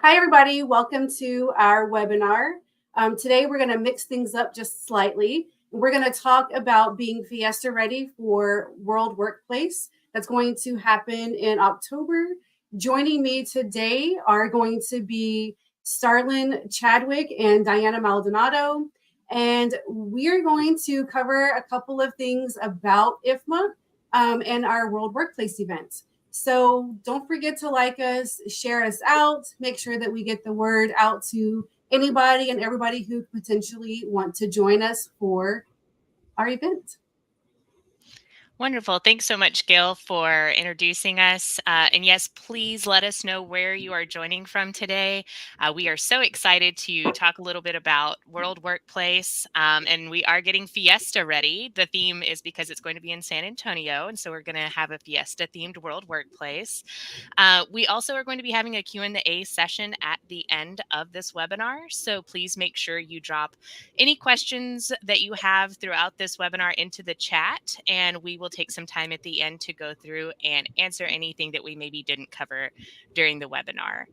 Hi, everybody. Welcome to our webinar. Today, we're going to mix things up just slightly. We're going to talk about being Fiesta ready for World Workplace. That's going to happen in October. Joining me today are going to be Starlin Chadwick and Diana Maldonado. And we are going to cover a couple of things about IFMA and our World Workplace event. So don't forget to like us, share us out, make sure that we get the word out to anybody and everybody who potentially want to join us for our event. Wonderful. Thanks so much, Gail, for introducing us. And yes, please let us know where you are joining from today. We are so excited to talk a little bit about World Workplace, and we are getting Fiesta ready. The theme is because it's going to be in San Antonio, and so we're going to have a Fiesta-themed World Workplace. We also are going to be having a Q&A session at the end of this webinar, so please make sure you drop any questions that you have throughout this webinar into the chat, and we will take some time at the end to go through and answer anything that we maybe didn't cover during the webinar.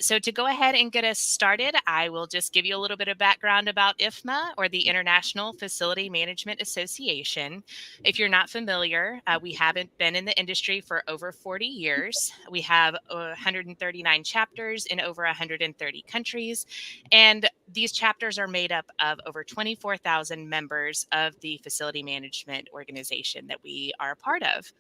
So to go ahead and get us started, I will just give you a little bit of background about IFMA, or the International Facility Management Association. If you're not familiar, we haven't been in the industry for over 40 years. We have 139 chapters in over 130 countries, and these chapters are made up of over 24,000 members of the facility management organization that we are a part of.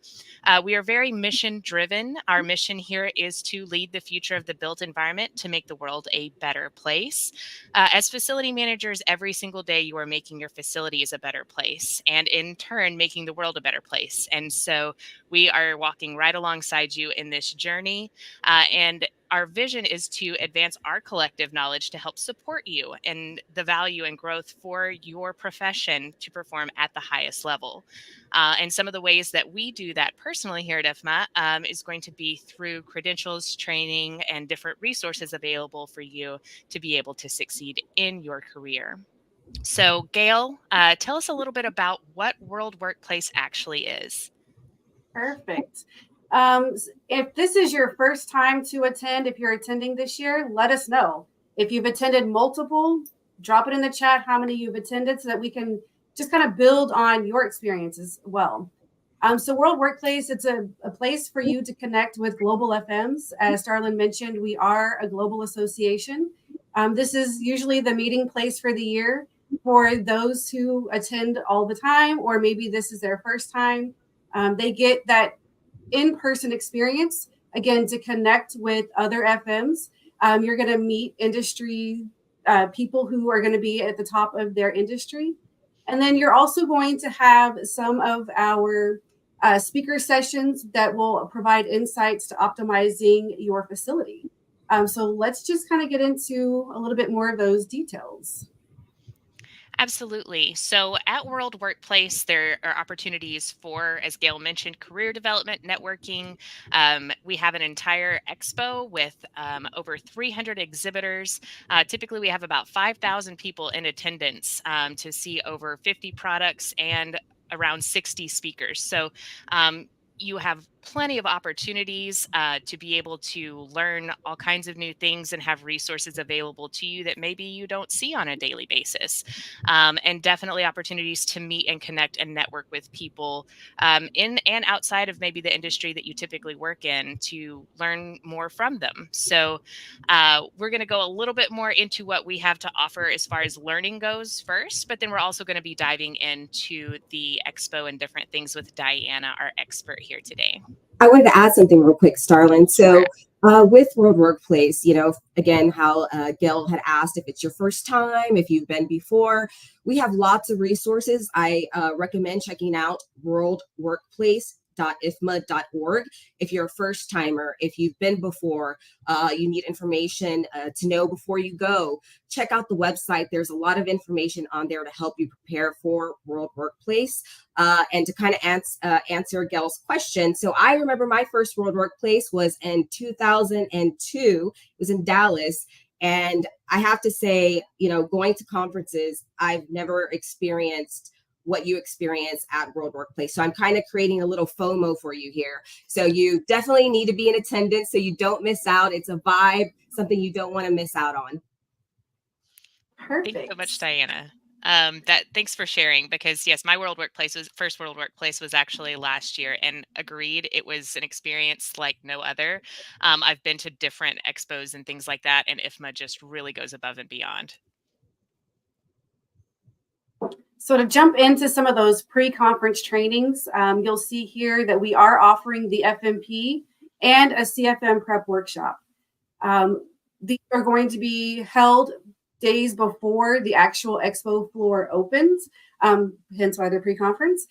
We are very mission driven. Our mission here is to lead the future of the built environment to make the world a better place. As facility managers, every single day you are making your facilities a better place, and in turn making the world a better place. And so we are walking right alongside you in this journey, and our vision is to advance our collective knowledge to help support you and the value and growth for your profession to perform at the highest level. And some of the ways that we do that personally here at IFMA is going to be through credentials, training, and different resources available for you to be able to succeed in your career. So, Gail, tell us a little bit about what World Workplace actually is. Perfect. If this is your first time to attend, if you're attending this year, let us know. If you've attended multiple, drop it in the chat how many you've attended so that we can just kind of build on your experience as well. So World Workplace, it's a place for you to connect with global FMs. As Starlin mentioned, we are a global association. This is usually the meeting place for the year for those who attend all the time, or maybe this is their first time. They get that in-person experience, again, to connect with other FMs. You're going to meet industry people who are going to be at the top of their industry. And then you're also going to have some of our speaker sessions that will provide insights to optimizing your facility. So let's just kind of get into a little bit more of those details. Absolutely. So at World Workplace, there are opportunities for, as Gail mentioned, career development, networking. We have an entire expo with over 300 exhibitors. Typically, we have about 5,000 people in attendance to see over 50 products and around 60 speakers. So you have plenty of opportunities to be able to learn all kinds of new things and have resources available to you that maybe you don't see on a daily basis. And definitely opportunities to meet and connect and network with people in and outside of maybe the industry that you typically work in to learn more from them. So we're going to go a little bit more into what we have to offer as far as learning goes first, but then we're also going to be diving into the expo and different things with Diana, our expert here today. I wanted to add something real quick, Starlin. Sure. So with World Workplace, again, how Gail had asked if it's your first time, if you've been before, we have lots of resources. I recommend checking out worldworkplace.ifma.org. If you're a first timer, if you've been before, you need information to know before you go, check out the website. There's a lot of information on there to help you prepare for World Workplace. And to kind of answer Gail's question. So I remember my first World Workplace was in 2002. It was in Dallas. And I have to say, going to conferences, I've never experienced what you experience at World Workplace. So I'm kind of creating a little FOMO for you here. So you definitely need to be in attendance so you don't miss out. It's a vibe, something you don't want to miss out on. Perfect. Thanks so much, Diana. Thanks for sharing, because yes, my first World Workplace was actually last year, and agreed, it was an experience like no other. I've been to different expos and things like that, and IFMA just really goes above and beyond. So to jump into some of those pre-conference trainings, you'll see here that we are offering the FMP and a CFM prep workshop. These are going to be held days before the actual expo floor opens, hence why they're pre-conference.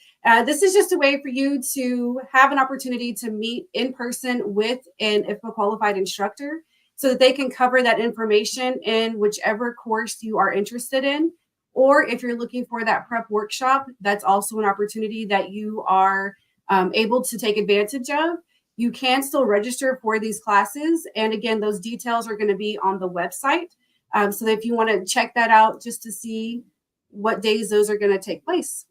This is just a way for you to have an opportunity to meet in person with an IFMA qualified instructor so that they can cover that information in whichever course you are interested in. Or if you're looking for that prep workshop, that's also an opportunity that you are able to take advantage of. You can still register for these classes. And again, those details are going to be on the website. So that if you want to check that out just to see what days those are going to take place.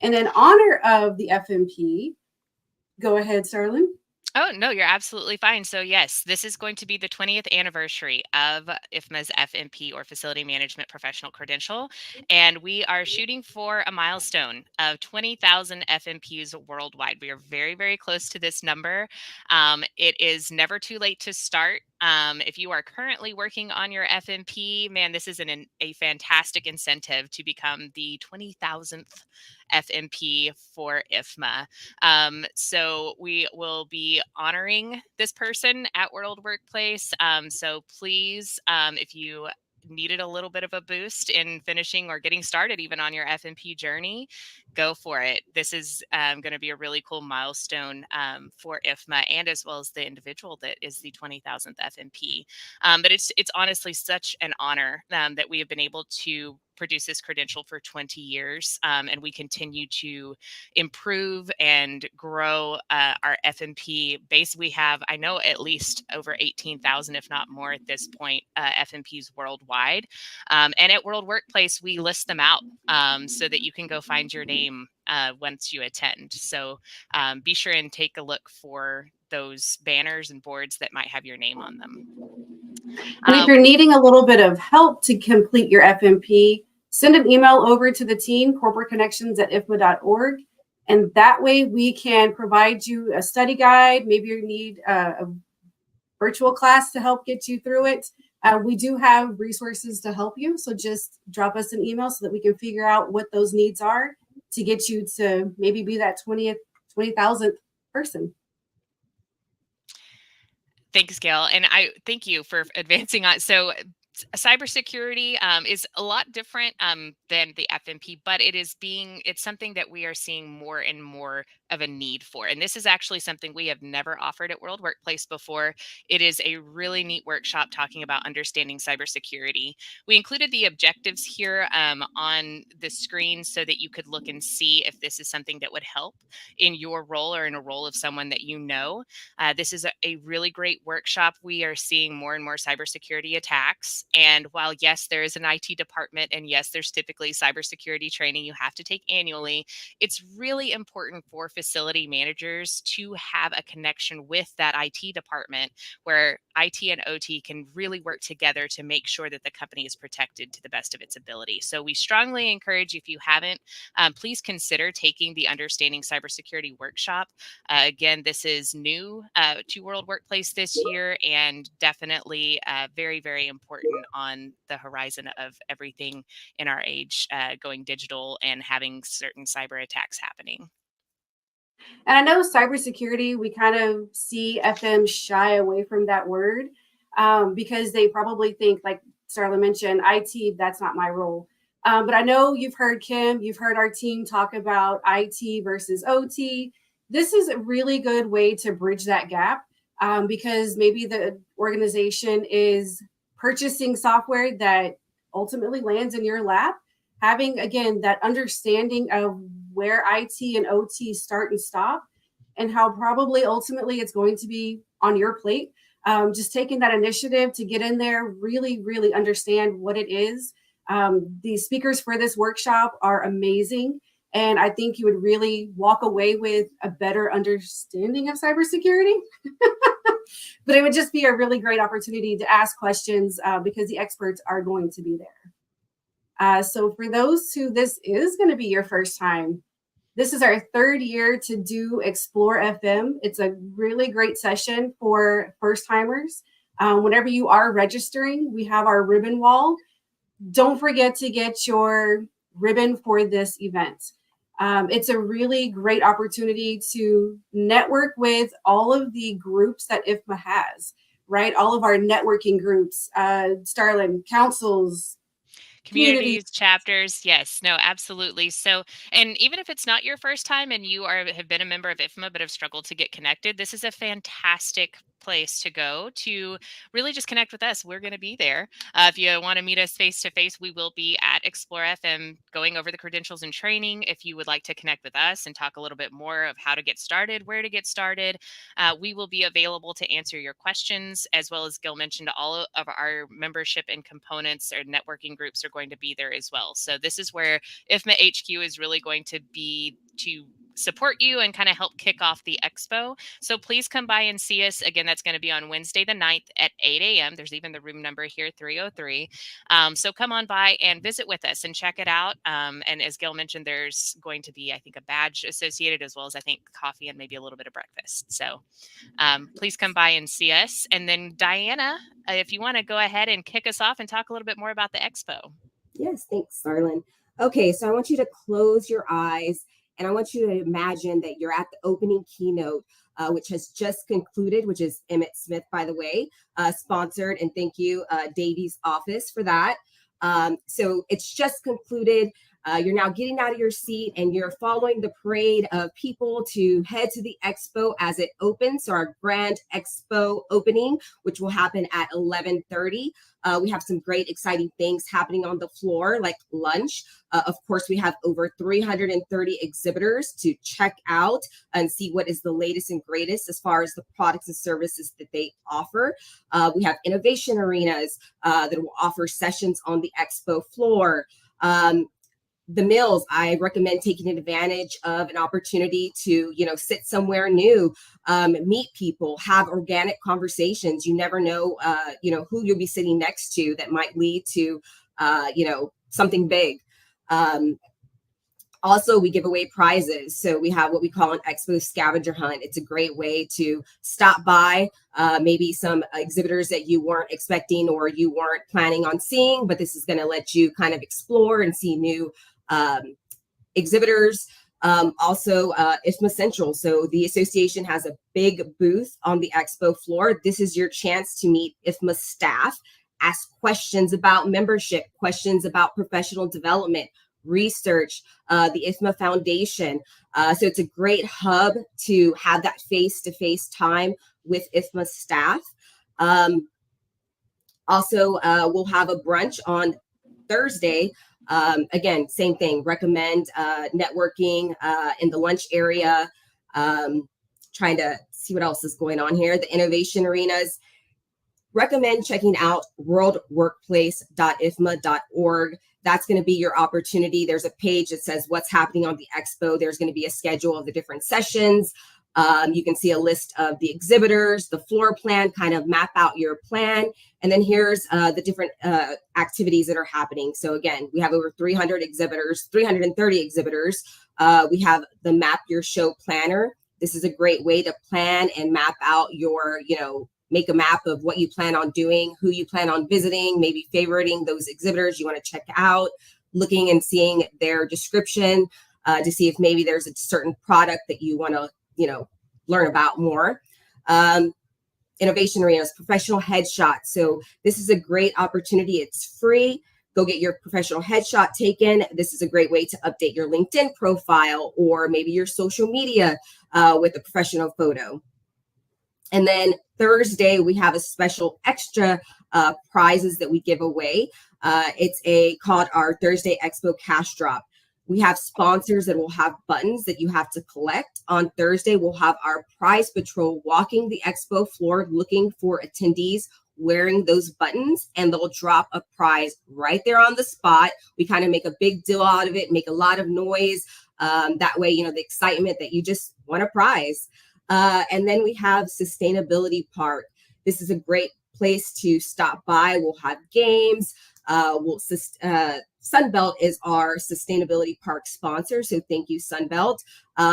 And in honor of the FMP, go ahead, Starlin. Oh, no, you're absolutely fine. So yes, this is going to be the 20th anniversary of IFMA's FMP, or Facility Management Professional Credential. And we are shooting for a milestone of 20,000 FMPs worldwide. We are very, very close to this number. It is never too late to start. If you are currently working on your FMP, man, this is a fantastic incentive to become the 20,000th FMP for IFMA. So we will be honoring this person at World Workplace. So please, if you needed a little bit of a boost in finishing or getting started even on your FMP journey, go for it. This is going to be a really cool milestone for IFMA, and as well as the individual that is the 20,000th FMP. But it's honestly such an honor that we have been able to produce this credential for 20 years, and we continue to improve and grow our FMP base. We have, I know, at least over 18,000, if not more at this point, FMPs worldwide. And at World Workplace, we list them out so that you can go find your name once you attend. So be sure and take a look for those banners and boards that might have your name on them. And if you're needing a little bit of help to complete your FMP, send an email over to the team, corporateconnections@ifma.org. And that way we can provide you a study guide. Maybe you need a virtual class to help get you through it. We do have resources to help you. So just drop us an email so that we can figure out what those needs are to get you to maybe be that 20,000th person. Thanks, Gail. And I thank you for advancing on. So cybersecurity is a lot different than the FMP, but it's something that we are seeing more and more of a need for. And this is actually something we have never offered at World Workplace before. It is a really neat workshop talking about understanding cybersecurity. We included the objectives here on the screen so that you could look and see if this is something that would help in your role or in a role of someone that you know. This is a really great workshop. We are seeing more and more cybersecurity attacks. And while, yes, there is an IT department, and yes, there's typically cybersecurity training you have to take annually, it's really important for facility managers to have a connection with that IT department where IT and OT can really work together to make sure that the company is protected to the best of its ability. So we strongly encourage, if you haven't, please consider taking the Understanding Cybersecurity workshop. Again, this is new to World Workplace this year, and definitely very, very important on the horizon of everything in our age going digital and having certain cyber attacks happening. And I know cybersecurity, we kind of see FM shy away from that word because they probably think, like Starla mentioned, IT, that's not my role. But I know you've heard Kim, you've heard our team talk about IT versus OT. This is a really good way to bridge that gap because maybe the organization is purchasing software that ultimately lands in your lap. Having, again, that understanding of where IT and OT start and stop and how probably ultimately it's going to be on your plate. Just taking that initiative to get in there, really, really understand what it is. The speakers for this workshop are amazing. And I think you would really walk away with a better understanding of cybersecurity. But it would just be a really great opportunity to ask questions because the experts are going to be there. So for those who this is going to be your first time, this is our third year to do Explore FM. It's a really great session for first timers. Whenever you are registering, we have our ribbon wall. Don't forget to get your ribbon for this event. It's a really great opportunity to network with all of the groups that IFMA has, right? All of our networking groups, Starland, councils, Communities, chapters, yes, no, absolutely. So, and even if it's not your first time and you have been a member of IFMA but have struggled to get connected, this is a fantastic place to go to really just connect with us. We're going to be there. If you want to meet us face to face, we will be at Explore FM going over the credentials and training. If you would like to connect with us and talk a little bit more of how to get started, where to get started, we will be available to answer your questions. As well as Gil mentioned, all of our membership and components or networking groups are going to be there as well. So this is where IFMA HQ is really going to be to support you and kind of help kick off the expo. So please come by and see us. Again, that's going to be on Wednesday the 9th at 8 a.m. There's even the room number here, 303. So come on by and visit with us and check it out. And as Gil mentioned, there's going to be, I think, a badge associated, as well as I think coffee and maybe a little bit of breakfast. So please come by and see us. And then Diana, if you want to go ahead and kick us off and talk a little bit more about the expo. Yes, thanks, Starlin. Okay, so I want you to close your eyes and I want you to imagine that you're at the opening keynote, which has just concluded, which is Emmett Smith, by the way, sponsored. And thank you, Davies office, for that. So it's just concluded. You're now getting out of your seat and you're following the parade of people to head to the expo as it opens. So our grand expo opening, which will happen at 11:30. We have some great, exciting things happening on the floor, like lunch. Of course, we have over 330 exhibitors to check out and see what is the latest and greatest as far as the products and services that they offer. We have innovation arenas that will offer sessions on the expo floor. The mills, I recommend taking advantage of an opportunity to, sit somewhere new, meet people, have organic conversations. You never know, who you'll be sitting next to that might lead to, something big. Also, we give away prizes. So we have what we call an expo scavenger hunt. It's a great way to stop by, maybe some exhibitors that you weren't expecting or you weren't planning on seeing, but this is going to let you kind of explore and see new exhibitors. Also, IFMA Central. So the association has a big booth on the expo floor. This is your chance to meet IFMA staff, ask questions about membership, questions about professional development, research, the IFMA Foundation. So it's a great hub to have that face-to-face time with IFMA staff. Also, we'll have a brunch on Thursday. Again, same thing, recommend networking in the lunch area, trying to see what else is going on here. The innovation arenas, recommend checking out worldworkplace.ifma.org. That's going to be your opportunity. There's a page that says what's happening on the expo. There's going to be a schedule of the different sessions. You can see a list of the exhibitors, the floor plan, kind of map out your plan. And then here's the different activities that are happening. So again, we have over 330 exhibitors. We have the Map Your Show Planner. This is a great way to plan and map out your, make a map of what you plan on doing, who you plan on visiting, maybe favoriting those exhibitors you want to check out, looking and seeing their description to see if maybe there's a certain product that you want to learn about more. Innovation arenas, professional headshots. So this is a great opportunity. It's free. Go get your professional headshot taken. This is a great way to update your LinkedIn profile or maybe your social media with a professional photo. And then Thursday, we have a special extra prizes that we give away. It's called our Thursday Expo Cash Drop. We have sponsors that will have buttons that you have to collect. On Thursday, we'll have our prize patrol walking the expo floor looking for attendees wearing those buttons, and they'll drop a prize right there on the spot. We kind of make a big deal out of it, make a lot of noise, That way, the excitement that you just want a prize. And then we have Sustainability Park. This is a great place to stop by. We'll have games. Sunbelt is our sustainability park sponsor, so thank you, Sunbelt.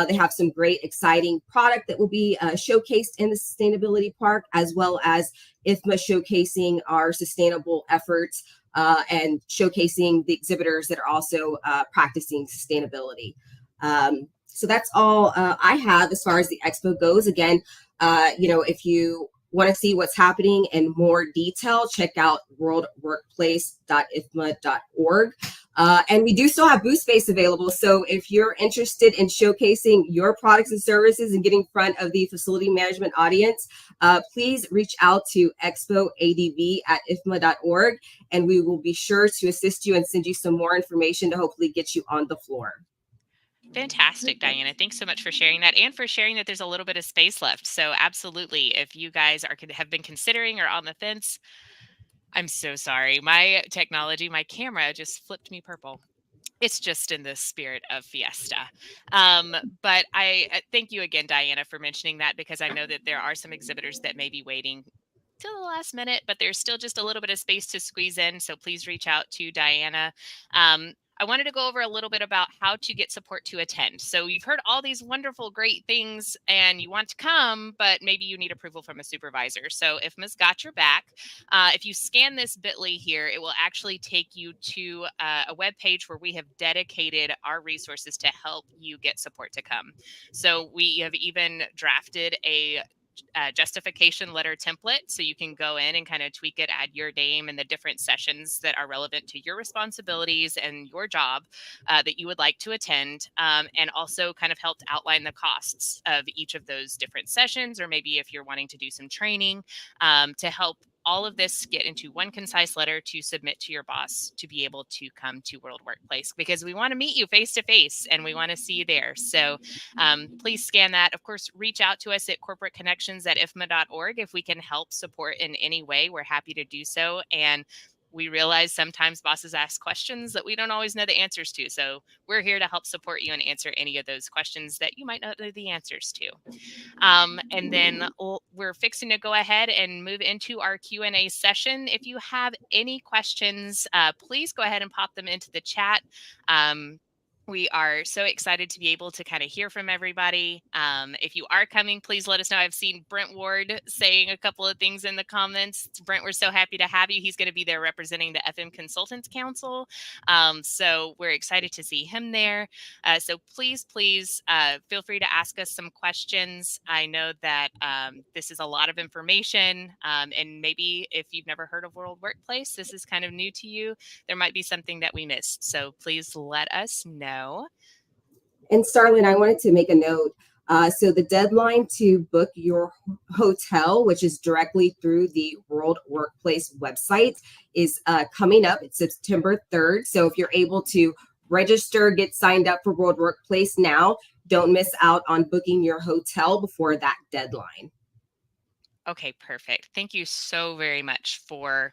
They have some great, exciting product that will be showcased in the sustainability park, as well as IFMA showcasing our sustainable efforts and showcasing the exhibitors that are also practicing sustainability. So that's all I have as far as the expo goes. Again, if you want to see what's happening in more detail, check out worldworkplace.ifma.org. And we do still have booth space available. So if you're interested in showcasing your products and services and getting in front of the facility management audience, please reach out to expoadv@ifma.org, and we will be sure to assist you and send you some more information to hopefully get you on the floor. Fantastic, Diana. Thanks so much for sharing that, and for sharing that there's a little bit of space left. So absolutely, if you guys have been considering or on the fence, I'm so sorry. My technology, my camera just flipped me purple. It's just in the spirit of Fiesta. But I thank you again, Diana, for mentioning that, because I know that there are some exhibitors that may be waiting till the last minute, but there's still just a little bit of space to squeeze in. So please reach out to Diana. I wanted to go over a little bit about how to get support to attend. So you've heard all these wonderful, great things and you want to come, but maybe you need approval from a supervisor. So IFMA's got your back. If you scan this bit.ly here, it will actually take you to a web page where we have dedicated our resources to help you get support to come. So we have even drafted a justification letter template, so you can go in and kind of tweak it, add your name and the different sessions that are relevant to your responsibilities and your job that you would like to attend, and also kind of helped outline the costs of each of those different sessions, or maybe if you're wanting to do some training, to help all of this get into one concise letter to submit to your boss to be able to come to World Workplace, because we want to meet you face to face and we want to see you there. So please scan that. Of course, reach out to us at corporateconnections@ifma.org if we can help support in any way. We're happy to do so. And we realize sometimes bosses ask questions that we don't always know the answers to. So we're here to help support you and answer any of those questions that you might not know the answers to. And then we're fixing to go ahead and move into our Q&A session. If you have any questions, please go ahead and pop them into the chat. We are so excited to be able to kind of hear from everybody. If you are coming, please let us know. I've seen Brent Ward saying a couple of things in the comments. Brent, we're so happy to have you. He's going to be there representing the FM Consultants Council. So we're excited to see him there. So please feel free to ask us some questions. I know that this is a lot of information, and maybe if you've never heard of World Workplace, this is kind of new to you. There might be something that we missed. So please let us know. And Starlin, I wanted to make a note. So the deadline to book your hotel, which is directly through the World Workplace website, is coming up. It's September 3rd. So if you're able to register, get signed up for World Workplace now, don't miss out on booking your hotel before that deadline. Okay, perfect. Thank you so very much for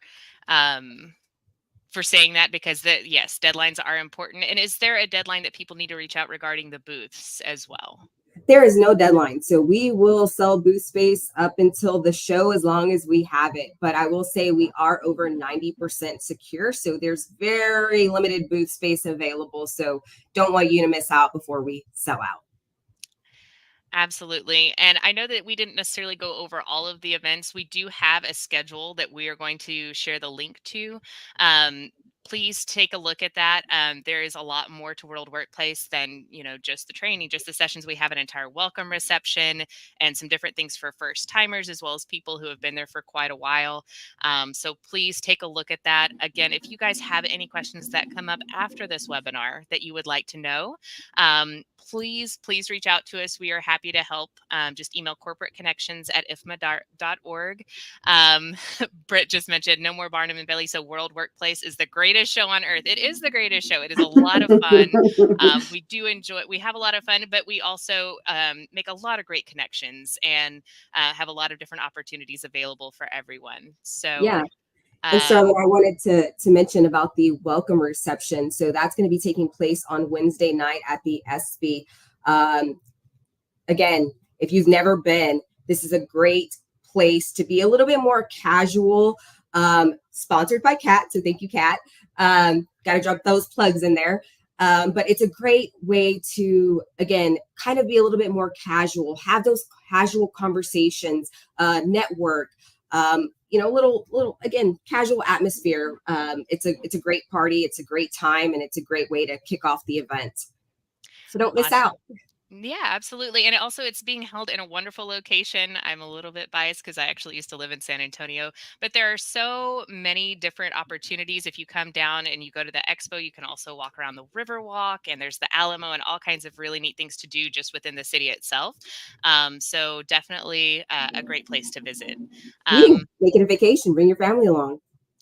saying that, because yes, deadlines are important. And is there a deadline that people need to reach out regarding the booths as well? There is no deadline. So we will sell booth space up until the show as long as we have it. But I will say we are over 90% secure. So there's very limited booth space available. So don't want you to miss out before we sell out. Absolutely. And I know that we didn't necessarily go over all of the events. We do have a schedule that we are going to share the link to. Please take a look at that. There is a lot more to World Workplace than, just the training, just the sessions. We have an entire welcome reception and some different things for first timers, as well as people who have been there for quite a while. So please take a look at that. Again, if you guys have any questions that come up after this webinar that you would like to know, please reach out to us. We are happy to help. Just email corporateconnections@ifma.org. Britt just mentioned no more Barnum and Bailey. So World Workplace is the greatest show on earth. It is the greatest show. It is a lot of fun. We do enjoy it. We have a lot of fun, but we also make a lot of great connections and have a lot of different opportunities available for everyone. So yeah. And Charlotte, I wanted to mention about the welcome reception. So that's going to be taking place on Wednesday night at the SB. Again, if you've never been, this is a great place to be a little bit more casual. Sponsored by Kat, so thank you, Kat. Got to drop those plugs in there. But it's a great way to, again, kind of be a little bit more casual, have those casual conversations, network, little, again, casual atmosphere. It's a great party. It's a great time, and it's a great way to kick off the event. So don't miss out. Yeah, absolutely. And it's being held in a wonderful location. I'm a little bit biased because I actually used to live in San Antonio, but there are so many different opportunities. If you come down and you go to the expo, you can also walk around the Riverwalk, and there's the Alamo and all kinds of really neat things to do just within the city itself. So definitely a great place to visit. Make it a vacation. Bring your family along.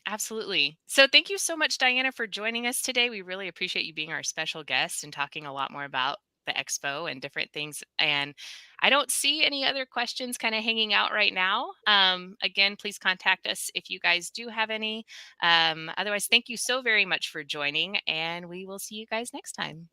Absolutely. So thank you so much, Diana, for joining us today. We really appreciate you being our special guest and talking a lot more about the expo and different things. And I don't see any other questions kind of hanging out right now. Again, please contact us if you guys do have any. Otherwise, thank you so very much for joining, and we will see you guys next time.